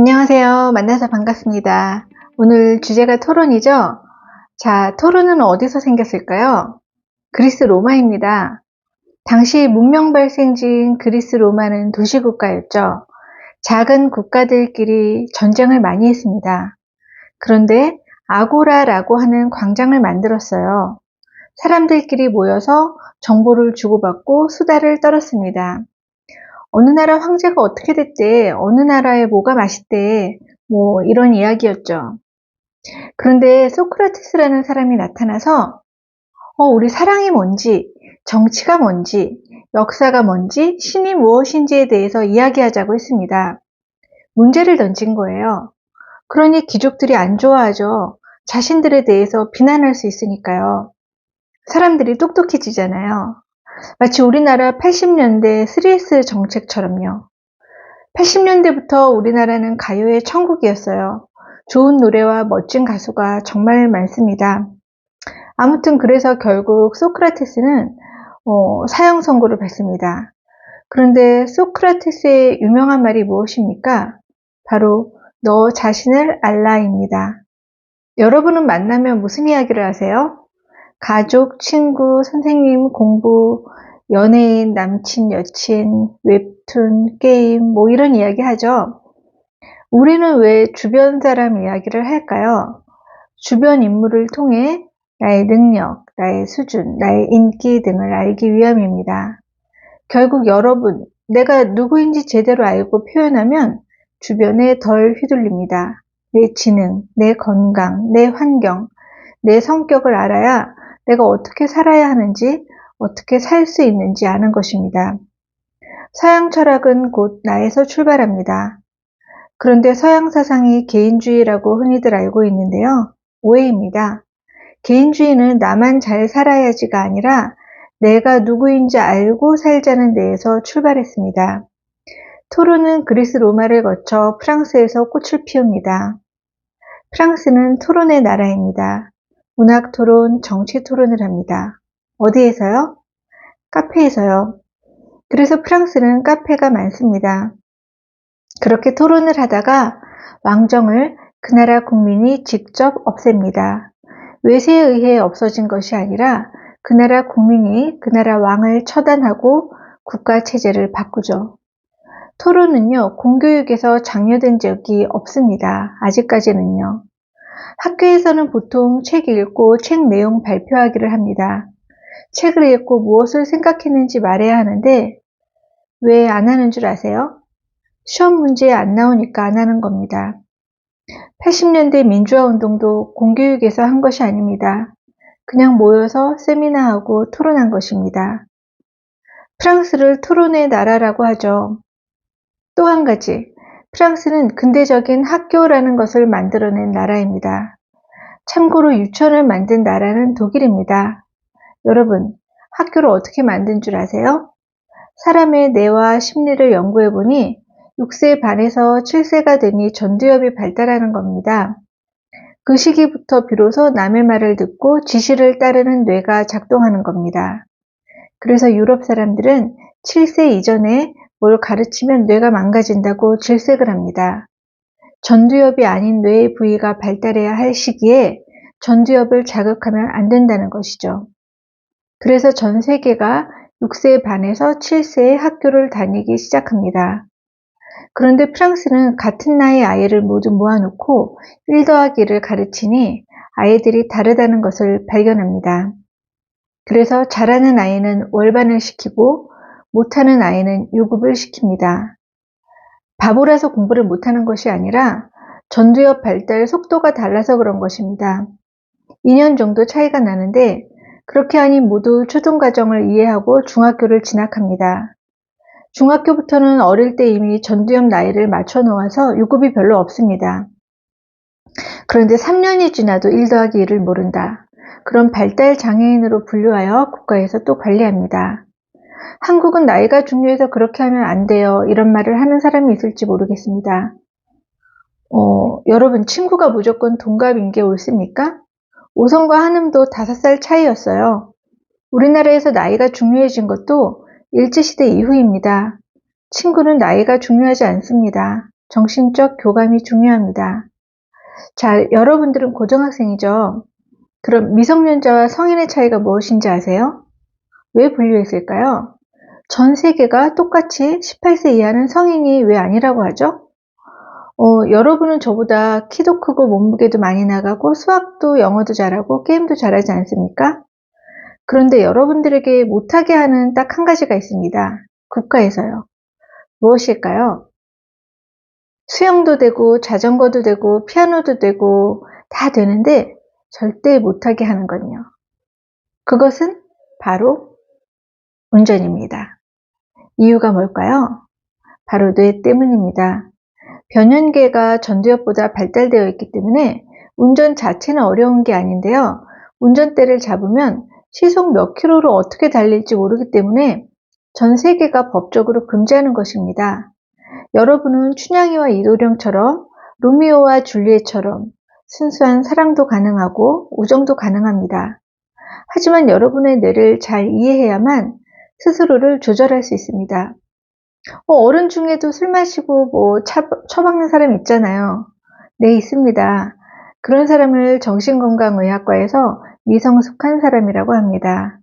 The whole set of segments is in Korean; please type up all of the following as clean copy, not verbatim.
안녕하세요. 만나서 반갑습니다. 오늘 주제가 토론이죠? 자, 토론은 어디서 생겼을까요? 그리스 로마입니다. 당시 문명 발생지인 그리스 로마는 도시국가였죠. 작은 국가들끼리 전쟁을 많이 했습니다. 그런데 아고라라고 하는 광장을 만들었어요. 사람들끼리 모여서 정보를 주고받고 수다를 떨었습니다. 어느 나라 황제가 어떻게 됐대, 어느 나라에 뭐가 맛있대, 뭐 이런 이야기였죠. 그런데 소크라테스라는 사람이 나타나서 우리 사랑이 뭔지, 정치가 뭔지, 역사가 뭔지, 신이 무엇인지에 대해서 이야기하자고 했습니다. 문제를 던진 거예요. 그러니 귀족들이 안 좋아하죠. 자신들에 대해서 비난할 수 있으니까요. 사람들이 똑똑해지잖아요. 마치 우리나라 80년대 3S 정책처럼요. 80년대부터 우리나라는 가요의 천국이었어요. 좋은 노래와 멋진 가수가 정말 많습니다. 아무튼 그래서 결국 소크라테스는 사형 선고를 받습니다. 그런데 소크라테스의 유명한 말이 무엇입니까? 바로 너 자신을 알라입니다. 여러분은 만나면 무슨 이야기를 하세요? 가족, 친구, 선생님, 공부, 연예인, 남친, 여친, 웹툰, 게임 뭐 이런 이야기 하죠. 우리는 왜 주변 사람 이야기를 할까요? 주변 인물을 통해 나의 능력, 나의 수준, 나의 인기 등을 알기 위함입니다. 결국 여러분, 내가 누구인지 제대로 알고 표현하면 주변에 덜 휘둘립니다. 내 지능, 내 건강, 내 환경, 내 성격을 알아야 내가 어떻게 살아야 하는지, 어떻게 살 수 있는지 아는 것입니다. 서양 철학은 곧 나에서 출발합니다. 그런데 서양 사상이 개인주의라고 흔히들 알고 있는데요. 오해입니다. 개인주의는 나만 잘 살아야지가 아니라 내가 누구인지 알고 살자는 데에서 출발했습니다. 토론은 그리스 로마를 거쳐 프랑스에서 꽃을 피웁니다. 프랑스는 토론의 나라입니다. 문학 토론, 정치 토론을 합니다. 어디에서요? 카페에서요. 그래서 프랑스는 카페가 많습니다. 그렇게 토론을 하다가 왕정을 그 나라 국민이 직접 없앱니다. 외세에 의해 없어진 것이 아니라 그 나라 국민이 그 나라 왕을 처단하고 국가 체제를 바꾸죠. 토론은요, 공교육에서 장려된 적이 없습니다. 아직까지는요. 학교에서는 보통 책 읽고 책 내용 발표하기를 합니다. 책을 읽고 무엇을 생각했는지 말해야 하는데 왜 안 하는 줄 아세요? 시험 문제에 안 나오니까 안 하는 겁니다. 80년대 민주화 운동도 공교육에서 한 것이 아닙니다. 그냥 모여서 세미나하고 토론한 것입니다. 프랑스를 토론의 나라라고 하죠. 또 한 가지, 프랑스는 근대적인 학교라는 것을 만들어낸 나라입니다. 참고로 유치원을 만든 나라는 독일입니다. 여러분, 학교를 어떻게 만든 줄 아세요? 사람의 뇌와 심리를 연구해보니 6세 반에서 7세가 되니 전두엽이 발달하는 겁니다. 그 시기부터 비로소 남의 말을 듣고 지시를 따르는 뇌가 작동하는 겁니다. 그래서 유럽 사람들은 7세 이전에 뭘 가르치면 뇌가 망가진다고 질색을 합니다. 전두엽이 아닌 뇌의 부위가 발달해야 할 시기에 전두엽을 자극하면 안 된다는 것이죠. 그래서 전 세계가 6세 반에서 7세에 학교를 다니기 시작합니다. 그런데 프랑스는 같은 나이의 아이를 모두 모아놓고 1 더하기 1을 가르치니 아이들이 다르다는 것을 발견합니다. 그래서 잘하는 아이는 월반을 시키고 못하는 아이는 유급을 시킵니다. 바보라서 공부를 못하는 것이 아니라 전두엽 발달 속도가 달라서 그런 것입니다. 2년 정도 차이가 나는데 그렇게 하니 모두 초등과정을 이해하고 중학교를 진학합니다. 중학교부터는 어릴 때 이미 전두엽 나이를 맞춰 놓아서 유급이 별로 없습니다. 그런데 3년이 지나도 1 더하기 1을 모른다. 그럼 발달 장애인으로 분류하여 국가에서 또 관리합니다. 한국은 나이가 중요해서 그렇게 하면 안 돼요. 이런 말을 하는 사람이 있을지 모르겠습니다. 여러분, 친구가 무조건 동갑인 게 옳습니까? 오성과 한음도 5살 차이였어요. 우리나라에서 나이가 중요해진 것도 일제시대 이후입니다. 친구는 나이가 중요하지 않습니다. 정신적 교감이 중요합니다. 자, 여러분들은 고등학생이죠? 그럼 미성년자와 성인의 차이가 무엇인지 아세요? 왜 분류했을까요? 전 세계가 똑같이 18세 이하는 성인이 왜 아니라고 하죠? 여러분은 저보다 키도 크고 몸무게도 많이 나가고 수학도 영어도 잘하고 게임도 잘하지 않습니까? 그런데 여러분들에게 못하게 하는 딱 한 가지가 있습니다. 국가에서요. 무엇일까요? 수영도 되고 자전거도 되고 피아노도 되고 다 되는데 절대 못하게 하는 건요. 그것은 바로 운전입니다. 이유가 뭘까요? 바로 뇌 때문입니다. 변연계가 전두엽보다 발달되어 있기 때문에 운전 자체는 어려운 게 아닌데요. 운전대를 잡으면 시속 몇 킬로로 어떻게 달릴지 모르기 때문에 전 세계가 법적으로 금지하는 것입니다. 여러분은 춘향이와 이도령처럼 로미오와 줄리엣처럼 순수한 사랑도 가능하고 우정도 가능합니다. 하지만 여러분의 뇌를 잘 이해해야만 스스로를 조절할 수 있습니다. 어른 중에도 술 마시고 처박는 사람 있잖아요. 네, 있습니다. 그런 사람을 정신건강의학과에서 미성숙한 사람이라고 합니다.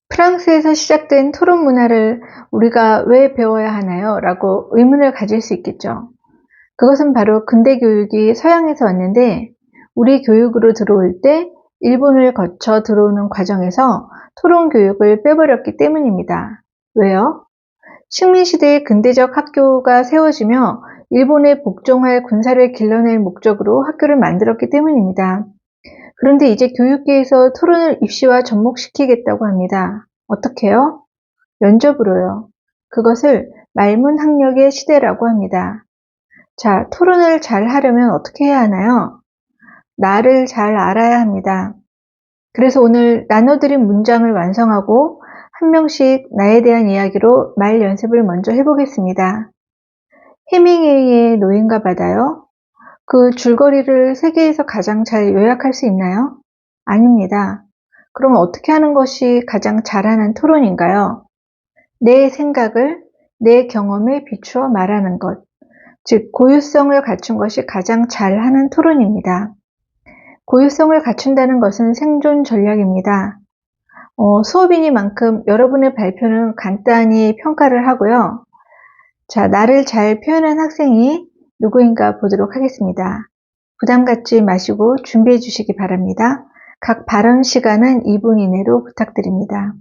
프랑스에서 시작된 토론 문화를 우리가 왜 배워야 하나요? 라고 의문을 가질 수 있겠죠. 그것은 바로 근대 교육이 서양에서 왔는데 우리 교육으로 들어올 때 일본을 거쳐 들어오는 과정에서 토론 교육을 빼버렸기 때문입니다. 왜요? 식민시대의 근대적 학교가 세워지며 일본에 복종할 군사를 길러낼 목적으로 학교를 만들었기 때문입니다. 그런데 이제 교육계에서 토론을 입시와 접목시키겠다고 합니다. 어떻게요? 면접으로요. 그것을 말문학력의 시대라고 합니다. 자, 토론을 잘 하려면 어떻게 해야 하나요? 나를 잘 알아야 합니다. 그래서 오늘 나눠드린 문장을 완성하고 한 명씩 나에 대한 이야기로 말 연습을 먼저 해보겠습니다. 해밍웨이의 노인과 바다요? 그 줄거리를 세계에서 가장 잘 요약할 수 있나요? 아닙니다. 그럼 어떻게 하는 것이 가장 잘하는 토론인가요? 내 생각을 내 경험에 비추어 말하는 것, 즉 고유성을 갖춘 것이 가장 잘하는 토론입니다. 고유성을 갖춘다는 것은 생존 전략입니다. 수업이니만큼 여러분의 발표는 간단히 평가를 하고요. 자, 나를 잘 표현한 학생이 누구인가 보도록 하겠습니다. 부담 갖지 마시고 준비해 주시기 바랍니다. 각 발언 시간은 2분 이내로 부탁드립니다.